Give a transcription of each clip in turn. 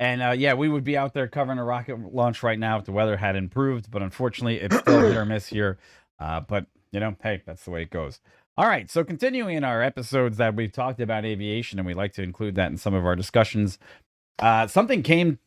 And yeah, we would be out there covering a rocket launch right now if the weather had improved, but unfortunately, it's still hit or miss here. But hey, that's the way it goes. All right, so continuing in our episodes that we've talked about aviation, and we like to include that in some of our discussions. Something came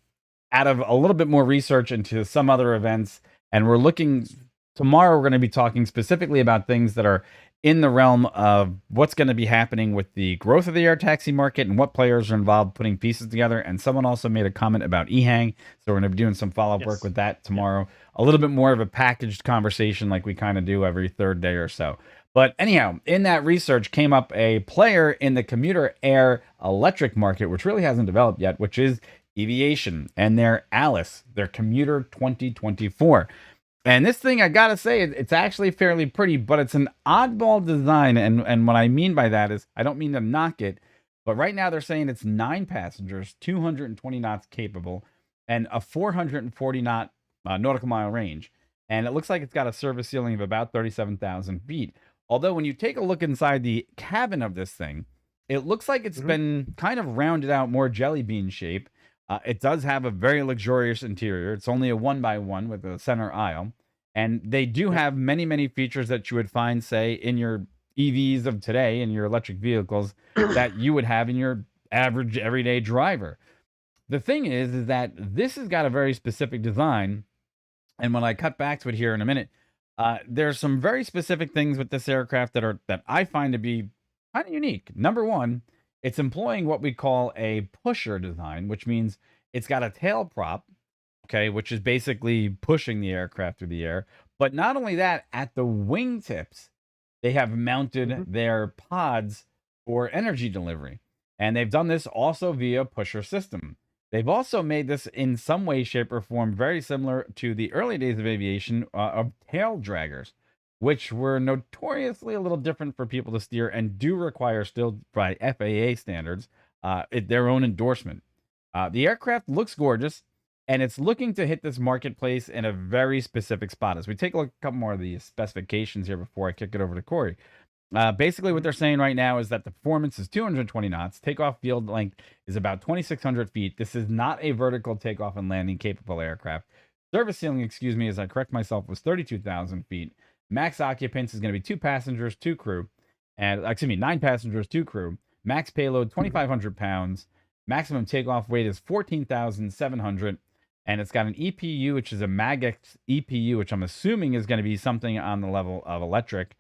out of a little bit more research into some other events, and we're looking tomorrow. We're going to be talking specifically about things that are in the realm of what's going to be happening with the growth of the air taxi market and what players are involved putting pieces together. And someone also made a comment about eHang, so we're going to be doing some follow-up work with that tomorrow. A little bit more of a packaged conversation like we kind of do every third day or so. But anyhow, in that research came up a player in the commuter air electric market, which really hasn't developed yet, which is Eviation and their Alice, their commuter 2024. And this thing, I gotta say, it's actually fairly pretty, but it's an oddball design. And what I mean by that is, I don't mean to knock it, but right now they're saying it's 9 passengers, 220 knots capable, and a 440 knot nautical mile range. And it looks like it's got a service ceiling of about 37,000 feet. Although when you take a look inside the cabin of this thing, it looks like it's been kind of rounded out, more jelly bean shape. It does have a very luxurious interior. It's only a 1x1 with a center aisle. And they do have many, many features that you would find, say, in your EVs of today, in your electric vehicles, that you would have in your average everyday driver. The thing is that this has got a very specific design. And when I cut back to it here in a minute, there's some very specific things with this aircraft that I find to be kind of unique. Number one, it's employing what we call a pusher design, which means it's got a tail prop, okay, which is basically pushing the aircraft through the air. But not only that, at the wingtips, they have mounted their pods for energy delivery. And they've done this also via pusher system. They've also made this in some way, shape, or form very similar to the early days of aviation of tail draggers, which were notoriously a little different for people to steer and do require, still by FAA standards, their own endorsement. The aircraft looks gorgeous, and it's looking to hit this marketplace in a very specific spot. As we take a look at a couple more of the specifications here before I kick it over to Corey. Basically, what they're saying right now is that the performance is 220 knots. Takeoff field length is about 2,600 feet. This is not a vertical takeoff and landing capable aircraft. Service ceiling, excuse me, as I correct myself, was 32,000 feet. Max occupants is going to be 2 passengers, 2 crew. And, 9 passengers, 2 crew. Max payload, 2,500 pounds. Maximum takeoff weight is 14,700. And it's got an EPU, which is a MagX EPU, which I'm assuming is going to be something on the level of electric.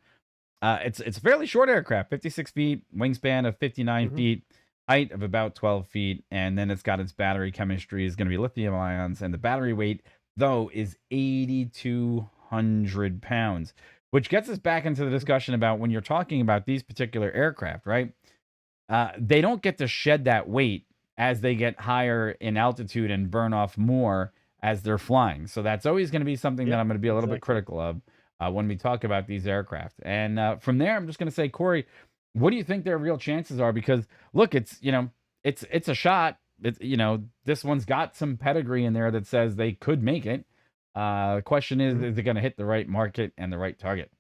It's a fairly short aircraft, 56 feet, wingspan of 59 feet, height of about 12 feet, and then it's got its battery chemistry is going to be lithium ions, and the battery weight, though, is 8,200 pounds, which gets us back into the discussion about when you're talking about these particular aircraft, right? They don't get to shed that weight as they get higher in altitude and burn off more as they're flying. So that's always going to be something that I'm going to be a little bit critical of when we talk about these aircraft. And from there, I'm just going to say, Corey, what do you think their real chances are? Because look, it's a shot. It's, this one's got some pedigree in there that says they could make it. The question is it going to hit the right market and the right target?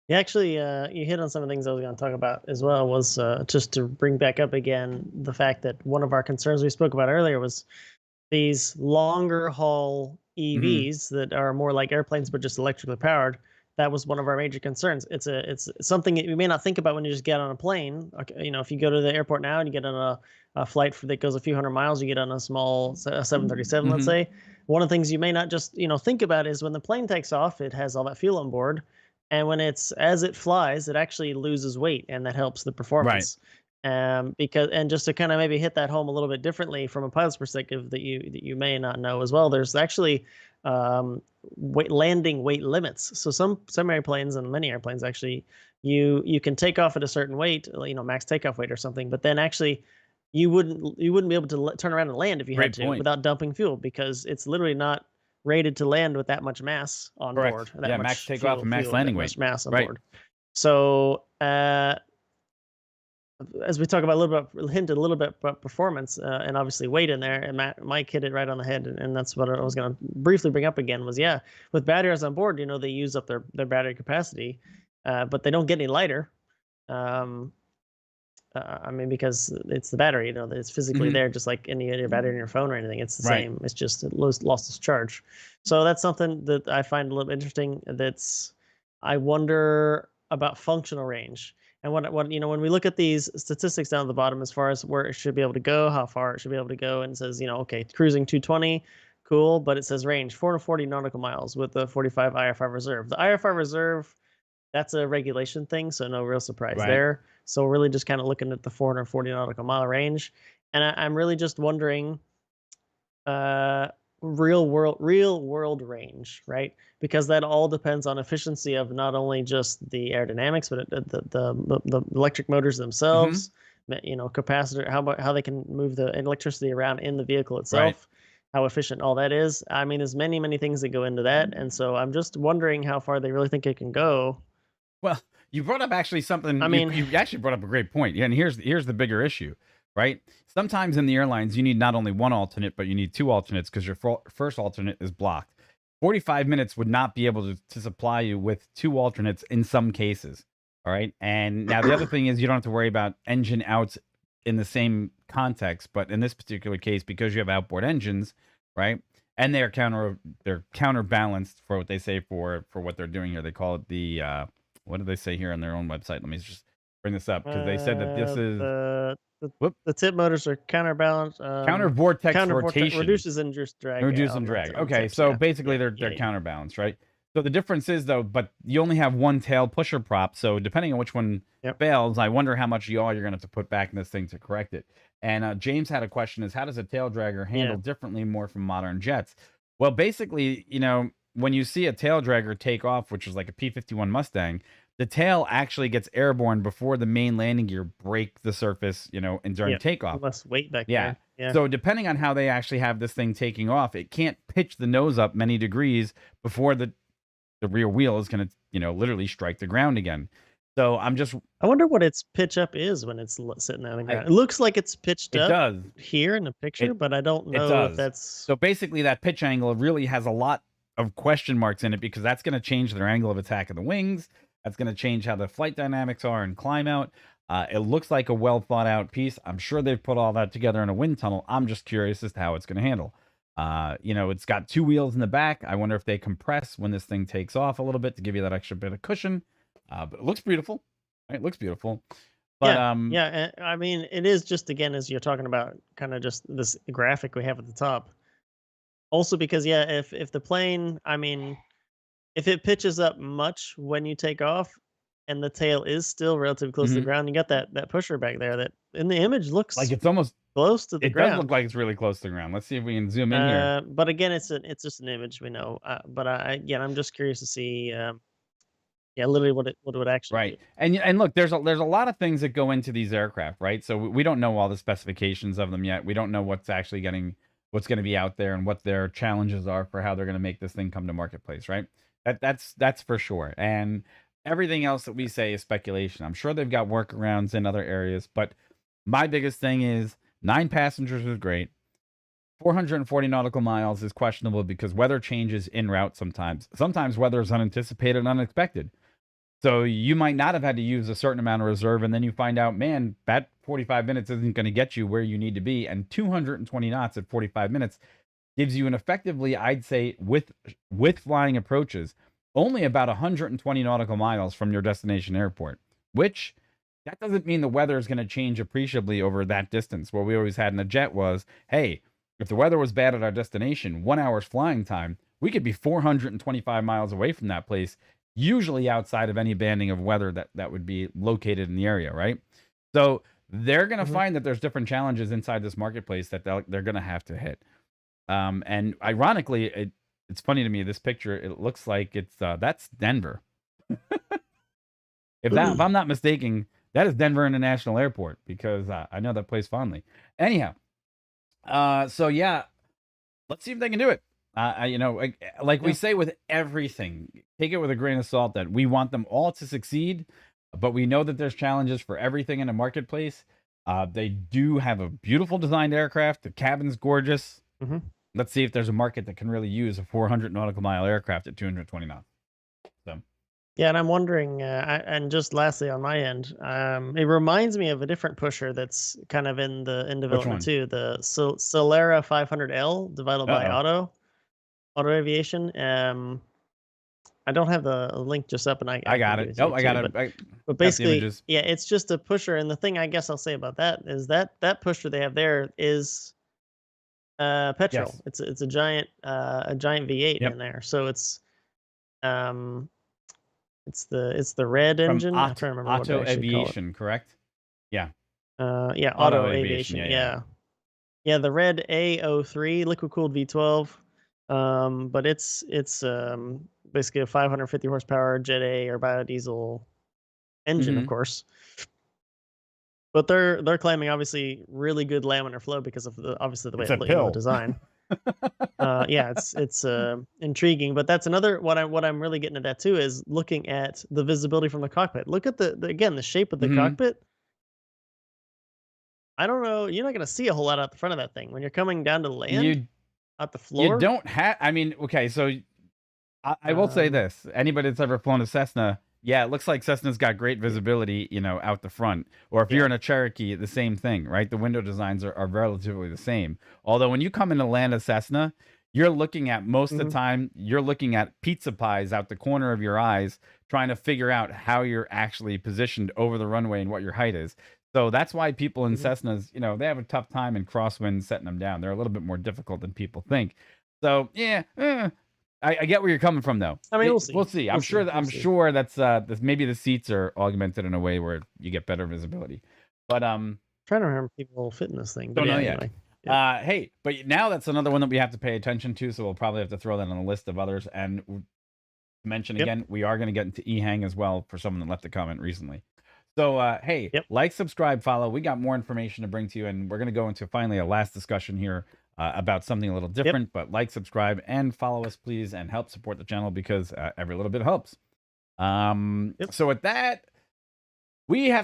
Yeah, actually, you hit on some of the things I was going to talk about as well. Was just to bring back up again the fact that one of our concerns we spoke about earlier was these longer haul EVs that are more like airplanes but just electrically powered. That was one of our major concerns. It's something that you may not think about when you just get on a plane. If you go to the airport now and you get on a flight that goes a few hundred miles, you get on a small 737, let's say. One of the things you may not just think about is when the plane takes off, it has all that fuel on board. And as it flies, it actually loses weight, and that helps the performance. Because just to kind of maybe hit that home a little bit differently from a pilot's perspective that you may not know as well, there's actually landing weight limits. So some airplanes and many airplanes actually, you can take off at a certain weight, max takeoff weight or something, but then actually you wouldn't be able to turn around and land if you had to without dumping fuel, because it's literally not rated to land with that much mass on board. Yeah, max takeoff and max landing weight. Mass on board. So as we talk about hinted a little bit about performance and obviously weight in there, and Mike hit it right on the head, and that's what I was going to briefly bring up again was, with batteries on board, they use up their battery capacity, but they don't get any lighter. I mean, because it's the battery, it's physically there, just like any other battery in your phone or anything. It's the Right. same. It's just it lost its charge. So that's something that I find a little interesting. I wonder about functional range. And what when we look at these statistics down at the bottom as far as where it should be able to go, how far it should be able to go, and it says, okay, cruising 220, cool, but it says range 440 nautical miles with the 45 IR5 reserve. The IR5 reserve, that's a regulation thing, so no real surprise Right. there. So we're really just kind of looking at the 440 nautical mile range, and I'm really just wondering, real world range, right? Because that all depends on efficiency of not only just the aerodynamics, but the electric motors themselves. Capacitor, how they can move the electricity around in the vehicle itself. How efficient all that is. I mean, there's many things that go into that, and so I'm just wondering how far they really think it can go. Well, you brought up actually something. I mean, you actually brought up a great point. Yeah, and here's the bigger issue, right? Sometimes in the airlines, you need not only one alternate, but you need two alternates because your first alternate is blocked. 45 minutes would not be able to supply you with two alternates in some cases. All right. And now the other thing is you don't have to worry about engine outs in the same context, but in this particular case, because you have outboard engines, right? And they're counterbalanced for what they say for what they're doing here. They call it the what do they say here on their own website? Let me just bring this up because they said that this is the tip motors are counterbalanced. Counter vortex rotation reduces induced drag. Reducing drag. Okay, tips, so yeah. basically they're counterbalanced, right? So the difference is though, but you only have one tail pusher prop. So depending on which one fails, I wonder how much yaw you're going to have to put back in this thing to correct it. And James had a question: is how does a tail dragger handle differently more from modern jets? Well, basically, when you see a tail dragger take off, which is like a P-51 Mustang, the tail actually gets airborne before the main landing gear break the surface, and during takeoff. Less weight back there. Yeah. So depending on how they actually have this thing taking off, it can't pitch the nose up many degrees before the rear wheel is going to, literally strike the ground again. So I wonder what its pitch up is when it's sitting there on the ground. It looks like it's pitched up. It does here in the picture, but I don't know if that's. So basically, that pitch angle really has a lot of question marks in it because that's going to change their angle of attack of the wings. That's going to change how the flight dynamics are and climb out. It looks like a well thought out piece. I'm sure they've put all that together in a wind tunnel. I'm just curious as to how it's going to handle. It's got two wheels in the back. I wonder if they compress when this thing takes off a little bit to give you that extra bit of cushion. But it looks beautiful. Right? It looks beautiful. But I mean, it is just, again, as you're talking about, kind of just this graphic we have at the top. Also, because if the plane, I mean, if it pitches up much when you take off, and the tail is still relatively close to the ground, you got that pusher back there that in the image looks like it's almost close to the ground. It does look like it's really close to the ground. Let's see if we can zoom in here. But again, it's just an image, we know. But I'm just curious to see, literally what it would actually be. And look, there's a lot of things that go into these aircraft, right? So we don't know all the specifications of them yet. We don't know what's going to be out there and what their challenges are for how they're going to make this thing come to marketplace, right? That's for sure. And everything else that we say is speculation. I'm sure they've got workarounds in other areas, but my biggest thing is 9 passengers is great. 440 nautical miles is questionable because weather changes en route sometimes. Sometimes weather is unanticipated and unexpected. So you might not have had to use a certain amount of reserve, and then you find out, man, that 45 minutes isn't going to get you where you need to be. And 220 knots at 45 minutes gives you an effectively, I'd say, with flying approaches, only about 120 nautical miles from your destination airport, which that doesn't mean the weather is going to change appreciably over that distance. What we always had in a jet was, hey, if the weather was bad at our destination, 1 hour's flying time, we could be 425 miles away from that place, usually outside of any banding of weather that would be located in the area, right? So they're going to find that there's different challenges inside this marketplace that they're going to have to hit. And ironically, it's funny to me, this picture, it looks like that's Denver. If I'm not mistaken, that is Denver International Airport because I know that place fondly. Anyhow, so yeah, let's see if they can do it. Like we say with everything, take it with a grain of salt that we want them all to succeed, but we know that there's challenges for everything in the marketplace. They do have a beautiful designed aircraft. The cabin's gorgeous. Let's see if there's a market that can really use a 400 nautical mile aircraft at 220 knots. So Yeah, and I'm wondering, and just lastly on my end, it reminds me of a different pusher that's kind of in Which development one? too, the Solera 500L developed by Uh-oh. Auto Aviation. I don't have the link just up, and I I can got give it. it to Oh, you too. I But got the basically, images. yeah, it's just a pusher, and the thing I guess I'll say about that is that that pusher they have there is petrol. Yes. It's a giant V8 Yep. in there, so um it's the red From engine. I'm trying to remember what they Auto actually call it. Aviation, correct? Yeah. Yeah, Auto Auto Aviation. Aviation. Yeah, yeah. Yeah, yeah, the red A03 liquid cooled V12. But it's basically a 550 horsepower Jet A or biodiesel engine, of Mm-hmm. course. But they're claiming obviously really good laminar flow because of obviously the way It's a the pill. design. Yeah, it's intriguing, but that's another what I'm really getting at that too is looking at the visibility from the cockpit. Look at the again the shape of the Mm-hmm. cockpit. I don't know. You're not going to see a whole lot out the front of that thing when you're coming down to land You at the you floor. don't have. I mean, okay, so I will say Um, this: anybody that's ever flown a Cessna, yeah, it looks like Cessna's got great yeah, visibility, out the front. Or if you're yeah, in a Cherokee, the same thing, right? The window designs are relatively the same. Although when you come in to land a Cessna, you're looking at most of the hmm time, you're looking at pizza pies out the corner of your eyes, trying to figure out how you're actually positioned over the runway and what your height is. So that's why people in hmm Cessnas, they have a tough time in crosswind setting them down. They're a little bit more difficult than people think. So yeah, I get where you're coming from though. I mean, we'll We'll see. see. We'll I'm sure see. that We'll I'm see. sure that's maybe the seats are augmented in a way where you get better visibility. But Trying to remember people will fit in this thing, but don't yeah. know yet. Anyway, yep, Hey, but now that's another one that we have to pay attention to, so we'll probably have to throw that on the list of others. And to mention yep, again, we are going to get into eHang as well for someone that left a comment recently. So hey, yep. like, subscribe, follow. We got more information to bring to you, and we're going to go into finally a last discussion here about something a little Yep. different. But like, subscribe, and follow us, please, and help support the channel because every little bit helps. Yep. So with that, we have